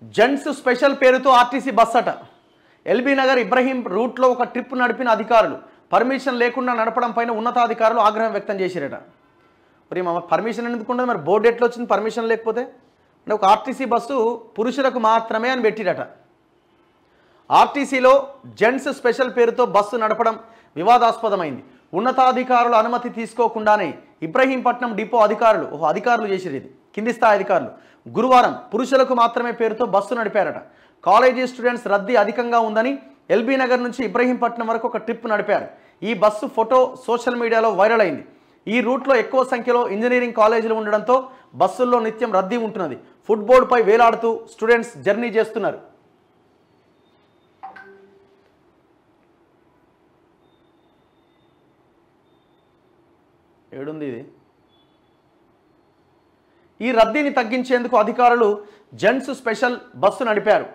Gents special పేరుతో RTC bus అట. LB Nagar Ibrahim రూట్లో ఒక ట్రిప్ నడిపిన అధికారులు పర్మిషన్ లేకుండా నడపడం పైన ఉన్నతాధికారులు ఆగ్రహం వ్యక్తం చేశారట. మరి పర్మిషన్ ఎందుకు ఉండదు, మరి బోర్డు ఎట్లా వచ్చింది పర్మిషన్ లేకపోతే? అంటే ఒక ఆర్టీసీ బస్సు పురుషులకు మాత్రమే అని పెట్టిరట. ఆర్టీసీలో జెంట్స్ స్పెషల్ పేరుతో బస్సు నడపడం వివాదాస్పదమైంది. ఉన్నతాధికారుల అనుమతి తీసుకోకుండానే ఇబ్రహీంపట్నం డిపో అధికారులు చేసిరు. ఇది కింది స్థాయి అధికారులు గురువారం పురుషులకు మాత్రమే పేరుతో బస్సు నడిపారట. కాలేజీ స్టూడెంట్స్ రద్దీ అధికంగా ఉందని ఎల్బీ నగర్ నుంచి ఇబ్రహీంపట్నం వరకు ఒక ట్రిప్ నడిపారు. ఈ బస్సు ఫోటో సోషల్ మీడియాలో వైరల్ అయింది. ఈ రూట్లో ఎక్కువ సంఖ్యలో ఇంజనీరింగ్ కాలేజీలు ఉండడంతో బస్సుల్లో నిత్యం రద్దీ ఉంటున్నది. ఫుట్బోర్డుపై వేలాడుతూ స్టూడెంట్స్ జర్నీ చేస్తున్నారు. ఏడుంది ఇది? ఈ రద్దీని తగ్గించేందుకు అధికారులు జెంట్స్ స్పెషల్ బస్సు నడిపారు.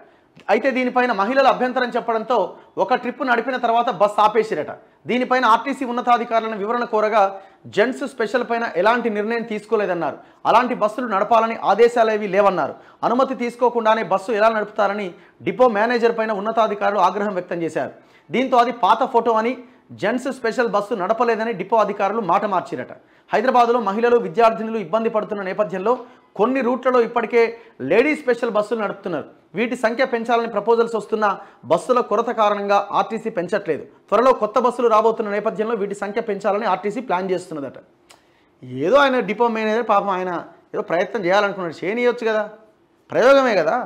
అయితే దీనిపైన మహిళల అభ్యంతరం చెప్పడంతో ఒక ట్రిప్ నడిపిన తర్వాత బస్సు ఆపేసిరట. దీనిపైన ఆర్టీసీ ఉన్నతాధికారులను వివరణ కోరగా జెంట్స్ స్పెషల్ పైన ఎలాంటి నిర్ణయం తీసుకోలేదన్నారు. అలాంటి బస్సులు నడపాలని ఆదేశాలేవీ లేవన్నారు. అనుమతి తీసుకోకుండానే బస్సు ఎలా నడుపుతారని డిపో మేనేజర్ పైన ఉన్నతాధికారులు ఆగ్రహం వ్యక్తం చేశారు. దీంతో అది పాత ఫోటో అని, జెంట్స్ స్పెషల్ బస్సు నడపలేదని డిపో అధికారులు మాట మార్చిరట. హైదరాబాద్లో మహిళలు విద్యార్థినులు ఇబ్బంది పడుతున్న నేపథ్యంలో కొన్ని రూట్లలో ఇప్పటికే లేడీస్ స్పెషల్ బస్సులు నడుపుతున్నారు. వీటి సంఖ్య పెంచాలని ప్రపోజల్స్ వస్తున్న బస్సుల కొరత కారణంగా ఆర్టీసీ పెంచట్లేదు. త్వరలో కొత్త బస్సులు రాబోతున్న నేపథ్యంలో వీటి సంఖ్య పెంచాలని ఆర్టీసీ ప్లాన్ చేస్తున్నదట. ఏదో ఆయన డిపో మేనేజర్ పాపం ఆయన ఏదో ప్రయత్నం చేయాలనుకున్నాడు, చేయనీయొచ్చు కదా, ప్రయోగమే కదా.